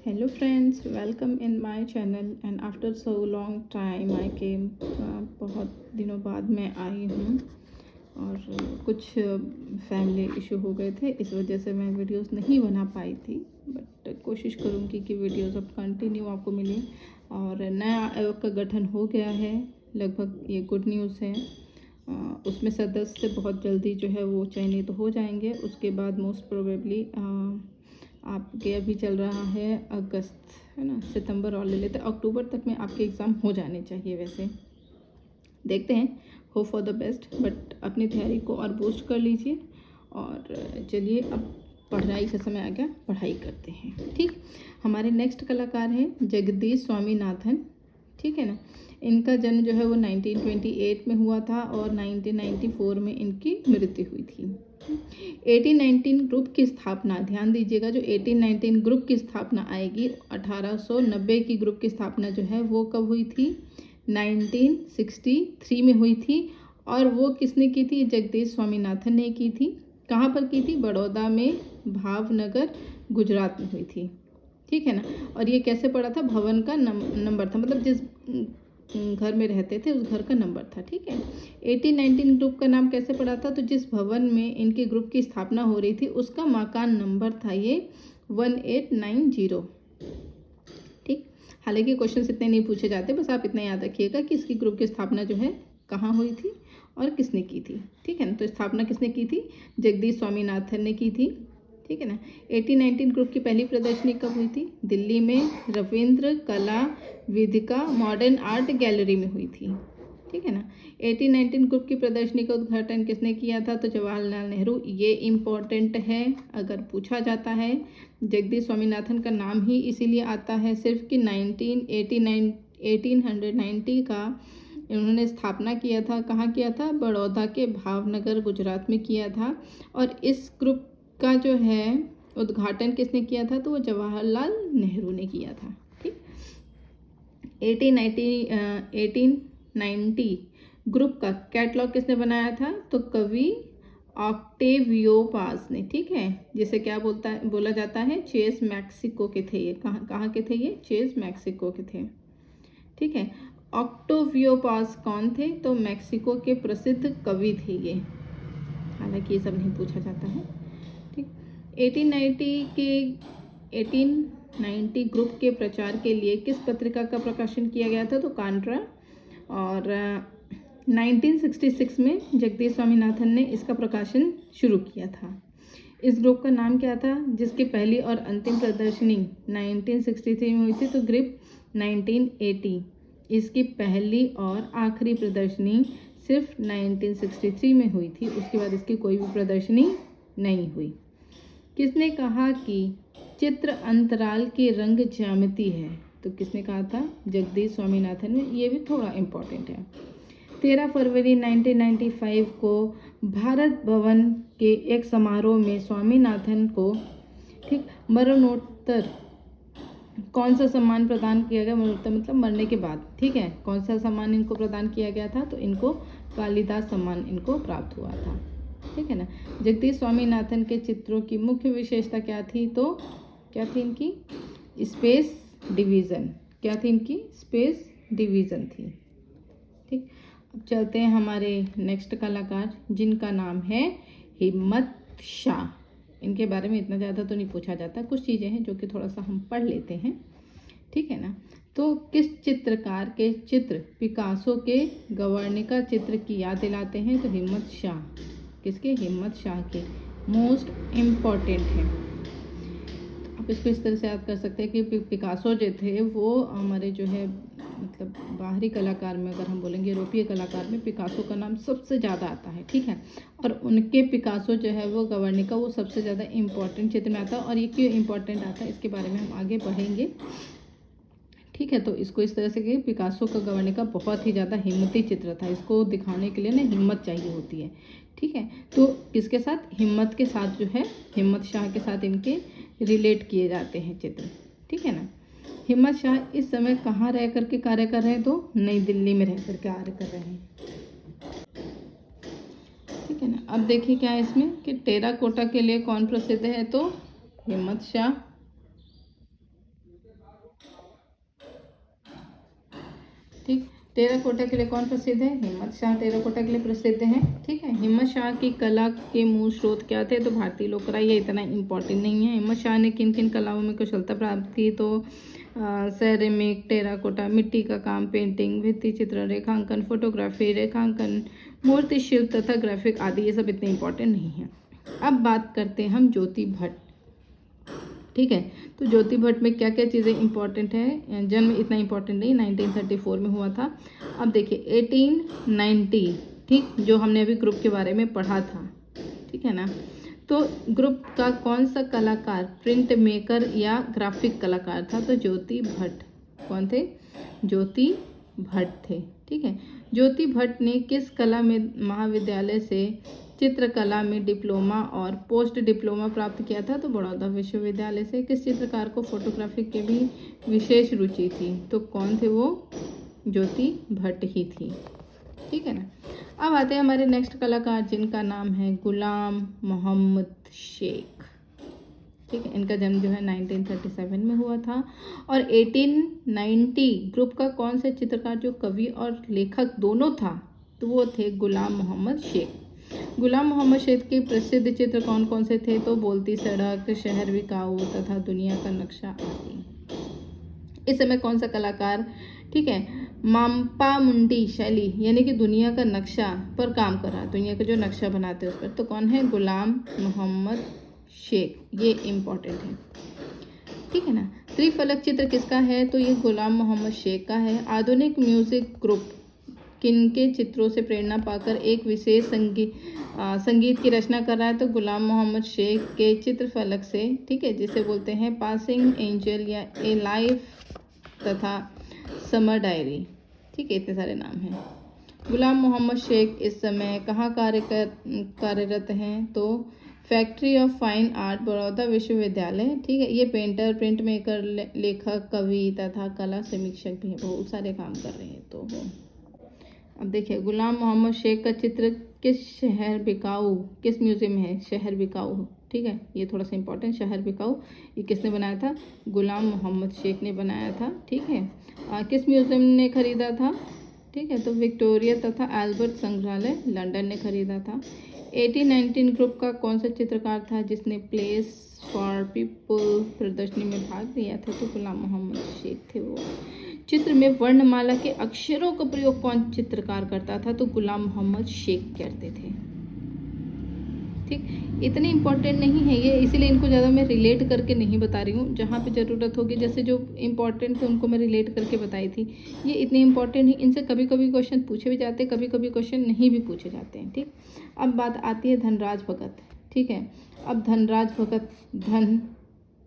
Hello friends, welcome in my channel and after so long time I came। बहुत दिनों बाद मैं आई हूँ और कुछ फैमिली इशू हो गए थे, इस वजह से मैं वीडियोस नहीं बना पाई थी। बट कोशिश करूँगी कि वीडियोस अब कंटिन्यू आपको मिले। और नया आयोग का गठन हो गया है, लगभग ये गुड न्यूज़ है। उसमें सदस्य बहुत जल्दी जो है वो चयनित हो जाएंगे। उसके बाद मोस्ट प्रोबेबली आपके अभी चल रहा है अगस्त, है ना, सितंबर और ले लेते, अक्टूबर तक में आपके एग्ज़ाम हो जाने चाहिए। वैसे देखते हैं, hope for the best, but अपनी तैयारी को और बूस्ट कर लीजिए। और चलिए अब पढ़ाई का समय आ गया, पढ़ाई करते हैं। ठीक, हमारे नेक्स्ट कलाकार हैं जगदीश स्वामीनाथन। ठीक है ना, इनका जन्म जो है वो 1928 में हुआ था और 1994 में इनकी मृत्यु हुई थी। 1819 ग्रुप की स्थापना, ध्यान दीजिएगा, जो 1819 ग्रुप की स्थापना आएगी, 1890 की ग्रुप की स्थापना जो है वो कब हुई थी? 1963 में हुई थी। और वो किसने की थी? जगदीश स्वामीनाथन ने की थी। कहाँ पर की थी? बड़ौदा में, भावनगर, गुजरात में हुई थी। ठीक है ना। और ये कैसे पड़ा था? भवन का नंबर था, मतलब जिस घर में रहते थे उस घर का नंबर था। ठीक है। 1819 ग्रुप का नाम कैसे पड़ा था? तो जिस भवन में इनके ग्रुप की स्थापना हो रही थी उसका मकान नंबर था ये 1890। ठीक, हालांकि क्वेश्चन इतने नहीं पूछे जाते, बस आप इतना याद रखिएगा कि इसकी ग्रुप की स्थापना जो है कहाँ हुई थी और किसने की थी। ठीक है ना। तो स्थापना किसने की थी? जगदीश स्वामीनाथन ने की थी। ठीक है ना। 1819 ग्रुप की पहली प्रदर्शनी कब हुई थी? दिल्ली में रविंद्र कला वेदिका मॉडर्न आर्ट गैलरी में हुई थी। ठीक है ना। 1819 ग्रुप की प्रदर्शनी का उद्घाटन किसने किया था? तो जवाहरलाल नेहरू। ये इम्पोर्टेंट है, अगर पूछा जाता है। जगदीश स्वामीनाथन का नाम ही इसीलिए आता है सिर्फ कि 1890 का इन्होंने स्थापना किया था। कहाँ किया था? बड़ौदा के भावनगर, गुजरात में किया था। और इस ग्रुप का जो है उद्घाटन किसने किया था? तो वो जवाहरलाल नेहरू ने किया था। ठीक, 1890 ग्रुप का कैटलॉग किसने बनाया था? तो कवि ऑक्टेवियो पाज ने। ठीक है, जिसे क्या बोला जाता है? चेस मैक्सिको के थे ये। कहाँ के थे ये? चेस मैक्सिको के थे। ठीक है। ऑक्टेवियो पाज कौन थे? तो मैक्सिको के प्रसिद्ध कवि थे ये, हालांकि ये सब नहीं पूछा जाता है। ठीक, 1890 ग्रुप के प्रचार के लिए किस पत्रिका का प्रकाशन किया गया था? तो कांट्रा। और 1966 में जगदीश स्वामीनाथन ने इसका प्रकाशन शुरू किया था। इस ग्रुप का नाम क्या था जिसकी पहली और अंतिम प्रदर्शनी 1963 में हुई थी? तो ग्रुप 1980। इसकी पहली और आखिरी प्रदर्शनी सिर्फ 1963 में हुई थी, उसके बाद इसकी कोई भी प्रदर्शनी नहीं हुई। किसने कहा कि चित्र अंतराल की रंग ज्यामिति है? तो किसने कहा था? जगदीश स्वामीनाथन ने। ये भी थोड़ा इम्पोर्टेंट है। 13 फरवरी 1995 को भारत भवन के एक समारोह में स्वामीनाथन को, ठीक, मरणोत्तर कौन सा सम्मान प्रदान किया गया? मरणोत्तर मतलब मरने के बाद। ठीक है, कौन सा सम्मान इनको प्रदान किया गया था? तो इनको कालिदास सम्मान इनको प्राप्त हुआ था। ठीक है ना। जगदीश स्वामीनाथन के चित्रों की मुख्य विशेषता क्या थी? तो क्या थी इनकी? Space division. क्या थी इनकी? स्पेस डिवीज़न थी। ठीक, अब चलते हैं हमारे नेक्स्ट कलाकार, जिनका नाम है हिम्मत शाह। इनके बारे में इतना ज़्यादा तो नहीं पूछा जाता, कुछ चीज़ें हैं जो कि थोड़ा सा हम पढ़ लेते हैं। ठीक है ना। तो किस चित्रकार के चित्र पिकासो के गवर्निका चित्र की याद दिलाते हैं? तो हिम्मत शाह। किसके? हिम्मत शाह के। मोस्ट इम्पॉर्टेंट है। आप इसको इस तरह से याद कर सकते हैं कि पिकासो जो थे वो हमारे जो है, मतलब बाहरी कलाकार में अगर हम बोलेंगे, यूरोपीय कलाकार में पिकासो का नाम सबसे ज़्यादा आता है। ठीक है। और उनके पिकासो जो है वो गवर्निका, वो सबसे ज़्यादा इम्पॉर्टेंट चित्र में आता है। और ये क्यों इम्पॉर्टेंट आता है इसके बारे में हम आगे बढ़ेंगे। ठीक है, तो इसको इस तरह से कि पिकासो का गवर्निका बहुत ही ज़्यादा हिम्मती चित्र था। इसको दिखाने के लिए ना हिम्मत चाहिए होती है। ठीक है, तो किसके साथ? हिम्मत के साथ जो है, हिम्मत शाह के साथ इनके रिलेट किए जाते हैं चित्र। ठीक है ना। हिम्मत शाह इस समय कहाँ रह करके कार्य कर रहे हैं? तो नई दिल्ली में रह करके कार्य कर रहे हैं। ठीक है ना। अब देखिए क्या है इसमें कि टेराकोटा के लिए कौन प्रसिद्ध है? तो हिम्मत शाह। ठीक, टेराकोटा के लिए कौन प्रसिद्ध है? हिम्मत शाह टेराकोटा के लिए प्रसिद्ध है। ठीक है, हिम्मत शाह की कला के मूल स्रोत क्या थे? तो भारतीय लोक कला। ये इतना इम्पोर्टेंट नहीं है। हिम्मत शाह ने किन किन कलाओं में कुशलता प्राप्त की? तो सेरेमिक, टेराकोटा, मिट्टी का काम, पेंटिंग, भित्ति चित्र, रेखांकन, फोटोग्राफी, रेखांकन, मूर्ति शिल्प तथा ग्राफिक आदि। ये सब इतने इम्पोर्टेंट नहीं है। अब बात करते हैं हम ज्योति भट्ट। ठीक है, तो ज्योति भट्ट में क्या क्या चीज़ें इंपॉर्टेंट है? जन्म इतना इंपॉर्टेंट नहीं, 1934 में हुआ था। अब देखिए 1890, ठीक, जो हमने अभी ग्रुप के बारे में पढ़ा था, ठीक है ना। तो ग्रुप का कौन सा कलाकार प्रिंट मेकर या ग्राफिक कलाकार था? तो ज्योति भट्ट। कौन थे? ज्योति भट्ट थे। ठीक है, ज्योति भट्ट ने किस कला में महाविद्यालय से चित्रकला में डिप्लोमा और पोस्ट डिप्लोमा प्राप्त किया था? तो बड़ौदा विश्वविद्यालय से। किस चित्रकार को फोटोग्राफी की भी विशेष रुचि थी? तो कौन थे वो? ज्योति भट्ट ही थी। ठीक है ना। अब आते हैं हमारे नेक्स्ट कलाकार, जिनका नाम है गुलाम मोहम्मद शेख। ठीक है, इनका जन्म जो है 1937 में हुआ था। और 1890 ग्रुप का कौन से चित्रकार जो कवि और लेखक दोनों था? तो वो थे गुलाम मोहम्मद शेख। गुलाम मोहम्मद शेख के प्रसिद्ध चित्र कौन कौन से थे? तो बोलती सड़क, शहर बिकाऊ तथा दुनिया का नक्शा आदि। इस समय कौन सा कलाकार, ठीक है, माम्पा मुंडी शैली यानी कि दुनिया का नक्शा पर काम कर रहा है, दुनिया का जो नक्शा बनाते हैं उस पर? तो कौन है? गुलाम मोहम्मद शेख। ये इम्पोर्टेंट है। ठीक है ना। त्रिफलक चित्र किसका है? तो ये गुलाम मोहम्मद शेख का है। आधुनिक म्यूजिक ग्रुप किनके चित्रों से प्रेरणा पाकर एक विशेष संगीत की रचना कर रहा है? तो गुलाम मोहम्मद शेख के चित्रफलक से, ठीक है, जिसे बोलते हैं पासिंग एंजल या ए लाइफ तथा समर डायरी। ठीक है, इतने सारे नाम हैं। गुलाम मोहम्मद शेख इस समय कहाँ कार्यरत हैं? तो factory of fine art, Baroda विश्वविद्यालय। ठीक है, ये पेंटर, प्रिंट मेकर, लेखक, कवि तथा कला समीक्षक भी हैं, बहुत सारे काम कर रहे हैं। तो वो अब देखिए, गुलाम मोहम्मद शेख का चित्र किस शहर बिकाऊ, किस म्यूजियम में है? शहर बिकाऊ। ठीक है, ये थोड़ा सा इंपॉर्टेंट, शहर बिकाऊ। ये किसने बनाया था? गुलाम मोहम्मद शेख ने बनाया था। ठीक है, किस म्यूजियम ने खरीदा था? ठीक है, तो विक्टोरिया तथा एल्बर्ट संग्रहालय लंदन ने खरीदा था। 1819 ग्रुप का कौन सा चित्रकार था जिसने प्लेस फॉर पीपल प्रदर्शनी में भाग लिया था? तो गुलाम मोहम्मद शेख थे वो। चित्र में वर्णमाला के अक्षरों का प्रयोग कौन चित्रकार करता था? तो गुलाम मोहम्मद शेख करते थे। ठीक, इतने इम्पोर्टेंट नहीं है ये, इसीलिए इनको ज़्यादा मैं रिलेट करके नहीं बता रही हूँ। जहाँ पे ज़रूरत होगी, जैसे जो इम्पोर्टेंट थे उनको मैं रिलेट करके बताई थी। ये इतने इम्पोर्टेंट नहीं, इनसे कभी कभी क्वेश्चन पूछे भी जाते हैं, कभी कभी क्वेश्चन नहीं भी पूछे जाते हैं। ठीक, अब बात आती है धनराज भगत। ठीक है, अब धनराज भगत, धन,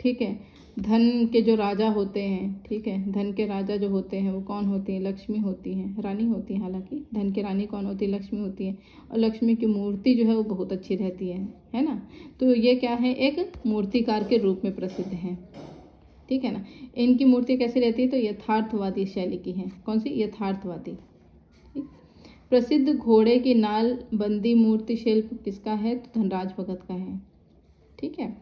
ठीक है, धन के जो राजा होते हैं, ठीक है, धन के राजा जो होते हैं वो कौन होते हैं? लक्ष्मी होती हैं, रानी होती है। हालांकि धन की रानी कौन होती है? लक्ष्मी होती है। और लक्ष्मी की मूर्ति जो है वो बहुत अच्छी रहती है ना। तो ये क्या है? एक मूर्तिकार के रूप में प्रसिद्ध हैं। ठीक है ना। इनकी मूर्ति कैसी रहती है? तो यथार्थवादी शैली की है। कौन सी? यथार्थवादी। प्रसिद्ध घोड़े की नाल बंदी मूर्ति शिल्प किसका है? तो धनराज भगत का है। ठीक है,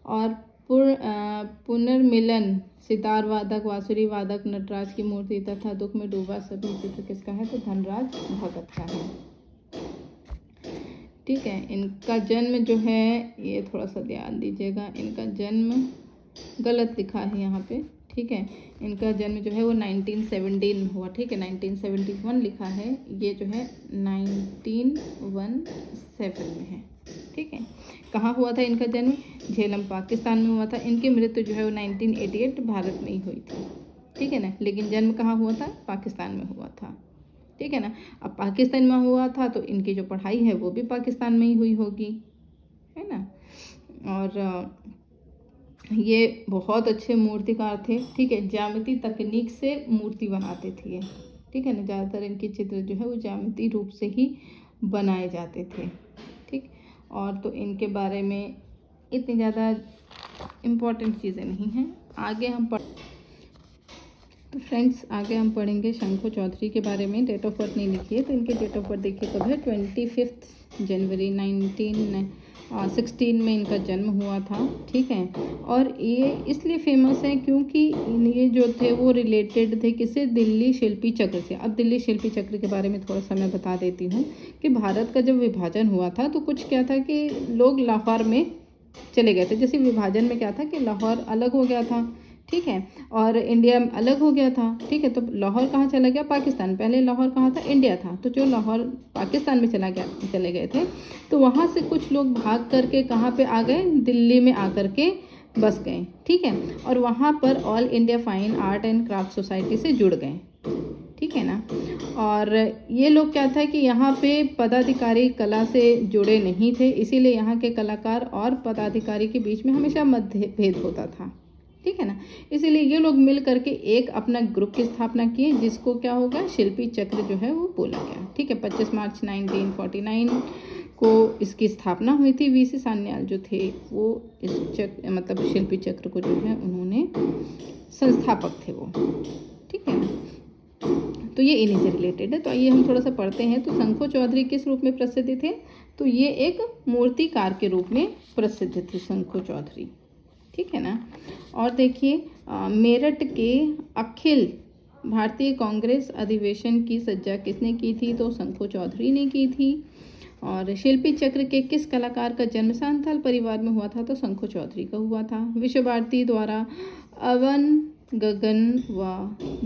और पुनर्मिलन, सितार वादक, बांसुरी वादक, नटराज की मूर्ति तथा दुख में डूबा सभी चित्र किसका है? तो धनराज भगत का है। ठीक है, इनका जन्म जो है, ये थोड़ा सा ध्यान दीजिएगा, इनका जन्म गलत लिखा है यहाँ पे। ठीक है, इनका जन्म जो है वो 1917 में हुआ। ठीक है, 1971 लिखा है, ये जो है 1917 में है। ठीक है, कहाँ हुआ था इनका जन्म? झेलम, पाकिस्तान में हुआ था। इनकी मृत्यु जो है वो 1988 भारत में ही हुई थी। ठीक है ना, लेकिन जन्म कहाँ हुआ था? पाकिस्तान में हुआ था। ठीक है ना। अब पाकिस्तान में हुआ था तो इनकी जो पढ़ाई है वो भी पाकिस्तान में ही हुई होगी, है ना। और ये बहुत अच्छे मूर्तिकार थे। ठीक है, ज्यामिति तकनीक से मूर्ति बनाते थे ये। ठीक है ना, ज़्यादातर इनके चित्र जो है वो ज्यामिति रूप से ही बनाए जाते थे। ठीक, और तो इनके बारे में इतनी ज़्यादा इम्पोर्टेंट चीज़ें नहीं हैं। आगे हम तो फ्रेंड्स आगे हम पढ़ेंगे शंखू चौधरी के बारे में। डेट ऑफ बर्थ नहीं लिखी है, तो इनके डेट ऑफ बर्थ देखिए कब है? 25 जनवरी 16 में इनका जन्म हुआ था, ठीक है। और ये इसलिए फेमस है क्योंकि ये जो थे वो रिलेटेड थे किससे, दिल्ली शिल्पी चक्र से। अब दिल्ली शिल्पी चक्र के बारे में थोड़ा सा मैं बता देती हूँ कि भारत का जब विभाजन हुआ था तो कुछ क्या था कि लोग लाहौर में चले गए थे। जैसे विभाजन में क्या था कि लाहौर अलग हो गया था, ठीक है, और इंडिया अलग हो गया था, ठीक है। तो लाहौर कहाँ चला गया, पाकिस्तान। पहले लाहौर कहाँ था, इंडिया था। तो जो लाहौर पाकिस्तान में चले गए थे, तो वहाँ से कुछ लोग भाग करके कहाँ पे आ गए, दिल्ली में आकर के बस गए, ठीक है। और वहाँ पर all India fine art and craft society से जुड़ गए, ठीक है ना। और ये लोग क्या था कि यहाँ पे पदाधिकारी कला से जुड़े नहीं थे, इसीलिए यहाँ के कलाकार और पदाधिकारी के बीच में हमेशा मतभेद होता था, ठीक है ना। इसीलिए ये लोग मिल करके एक अपना ग्रुप की स्थापना किए, जिसको क्या होगा, शिल्पी चक्र जो है वो बोला गया, ठीक है। 25 मार्च 1949 को इसकी स्थापना हुई थी। वीसी सान्याल जो थे वो इस मतलब शिल्पी चक्र को जो है उन्होंने संस्थापक थे वो, ठीक है। तो ये इन्हीं से रिलेटेड है। तो आइए हम थोड़ा सा पढ़ते हैं। तो शंखो चौधरी किस रूप में प्रसिद्ध थे, तो ये एक मूर्तिकार के रूप में प्रसिद्ध थे शंखो चौधरी, ठीक है ना। और देखिए मेरठ के अखिल भारतीय कांग्रेस अधिवेशन की सज्जा किसने की थी, तो शंखो चौधरी ने की थी। और शिल्पी चक्र के किस कलाकार का जन्म सांथाल परिवार में हुआ था, तो शंखो चौधरी का हुआ था। विश्व भारती द्वारा अवन गगन व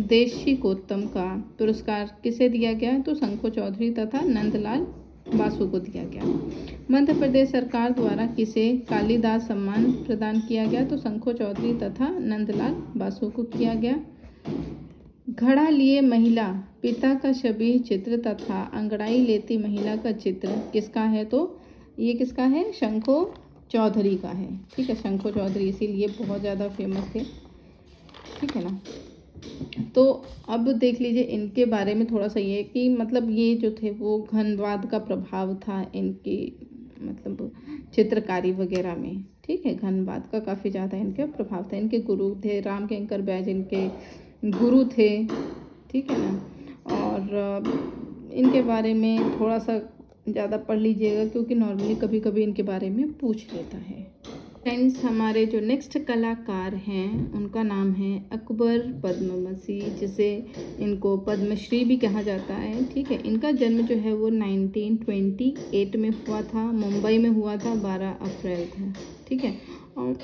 देशिकोत्तम का पुरस्कार किसे दिया गया, तो शंखो चौधरी तथा नंदलाल बासु को दिया गया। मध्य प्रदेश सरकार द्वारा किसे कालिदास सम्मान प्रदान किया गया, तो शंखो चौधरी तथा नंदलाल बासु को किया गया। घड़ा लिए महिला पिता का शबीह चित्र तथा अंगड़ाई लेती महिला का चित्र किसका है, तो ये किसका है, शंखो चौधरी का है, ठीक है। शंखो चौधरी इसीलिए बहुत ज़्यादा फेमस थे, ठीक है ना। तो अब देख लीजिए इनके बारे में थोड़ा सा ये कि मतलब ये जो थे वो घनवाद का प्रभाव था इनकी मतलब चित्रकारी वगैरह में, ठीक है। घनवाद का काफ़ी ज़्यादा इनके प्रभाव था। इनके गुरु थे राम किंकर बैज, इनके गुरु थे, ठीक है ना। और इनके बारे में थोड़ा सा ज़्यादा पढ़ लीजिएगा क्योंकि नॉर्मली कभी कभी इनके बारे में पूछ लेता है। फ्रेंड्स, हमारे जो नेक्स्ट कलाकार हैं उनका नाम है अकबर पद्मसी, जिसे इनको पद्मश्री भी कहा जाता है, ठीक है। इनका जन्म जो है वो 1928 में हुआ था, मुंबई में हुआ था, 12 अप्रैल था, ठीक है। और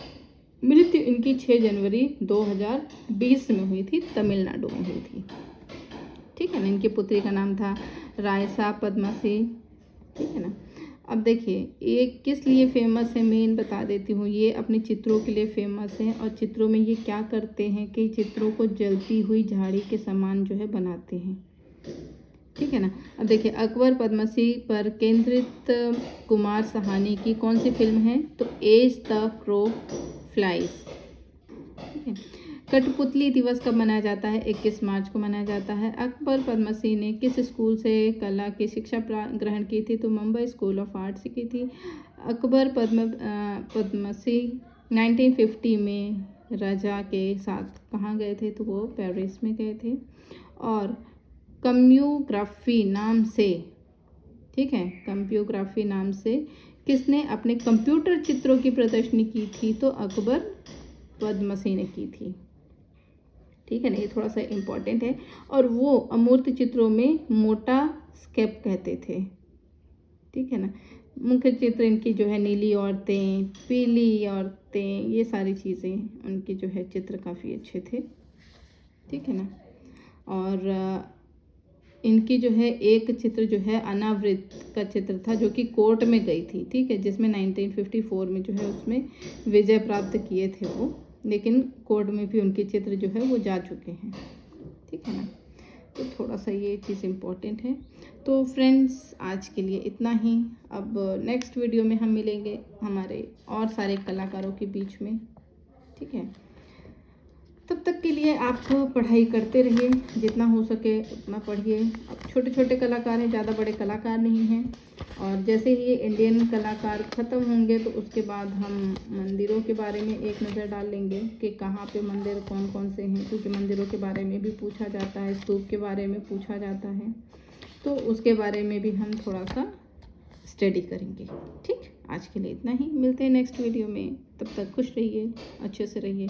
मृत्यु इनकी 6 जनवरी 2020 में हुई थी, तमिलनाडु में हुई थी, ठीक है ना। इनकी पुत्री का नाम था रायसा पद्मसी, ठीक है ना। अब देखिए ये किस लिए फेमस है, मैं बता देती हूँ। ये अपने चित्रों के लिए फेमस है और चित्रों में ये क्या करते हैं कि चित्रों को जलती हुई झाड़ी के समान जो है बनाते हैं, ठीक है ना। अब देखिए अकबर पद्मसी पर केंद्रित कुमार साहनी की कौन सी फिल्म है, तो एज द क्रो फ्लाइज, ठीक है। कठपुतली दिवस कब मनाया जाता है, 21 मार्च को मनाया जाता है। अकबर पद्मसी ने किस स्कूल से कला की शिक्षा ग्रहण की थी, तो मुंबई स्कूल ऑफ आर्ट से की थी। अकबर पद्मसी 1950 में राजा के साथ कहाँ गए थे, तो वो पेरिस में गए थे। और कम्प्यूग्राफी नाम से, ठीक है, कम्प्यूग्राफी नाम से किसने अपने कंप्यूटर चित्रों की प्रदर्शनी की थी, तो अकबर पद्मसी ने की थी, ठीक है ना। ये थोड़ा सा इम्पॉर्टेंट है। और वो अमूर्त चित्रों में मोटा स्केप कहते थे, ठीक है ना। मुख्य चित्र इनकी जो है नीली औरतें, पीली औरतें, ये सारी चीज़ें उनके जो है चित्र काफ़ी अच्छे थे, ठीक है ना। और इनकी जो है एक चित्र जो है अनावृत का चित्र था जो कि कोर्ट में गई थी, ठीक है, जिसमें 1954 में जो है उसमें विजय प्राप्त किए थे वो, लेकिन कोर्ट में भी उनके चित्र जो है वो जा चुके हैं, ठीक है ना। तो थोड़ा सा ये चीज़ इम्पोर्टेंट है। तो फ्रेंड्स आज के लिए इतना ही। अब नेक्स्ट वीडियो में हम मिलेंगे हमारे और सारे कलाकारों के बीच में, ठीक है। तब तक के लिए आप पढ़ाई करते रहिए, जितना हो सके उतना पढ़िए। अब छोटे छोटे कलाकार हैं, ज़्यादा बड़े कलाकार नहीं हैं। और जैसे ही ये इंडियन कलाकार ख़त्म होंगे तो उसके बाद हम मंदिरों के बारे में एक नज़र डाल लेंगे कि कहाँ पे मंदिर कौन कौन से हैं, क्योंकि मंदिरों के बारे में भी पूछा जाता है, स्तूप के बारे में पूछा जाता है, तो उसके बारे में भी हम थोड़ा सा स्टडी करेंगे, ठीक। आज के लिए इतना ही, मिलते हैं नेक्स्ट वीडियो में, तब तक खुश रहिए, अच्छे से रहिए।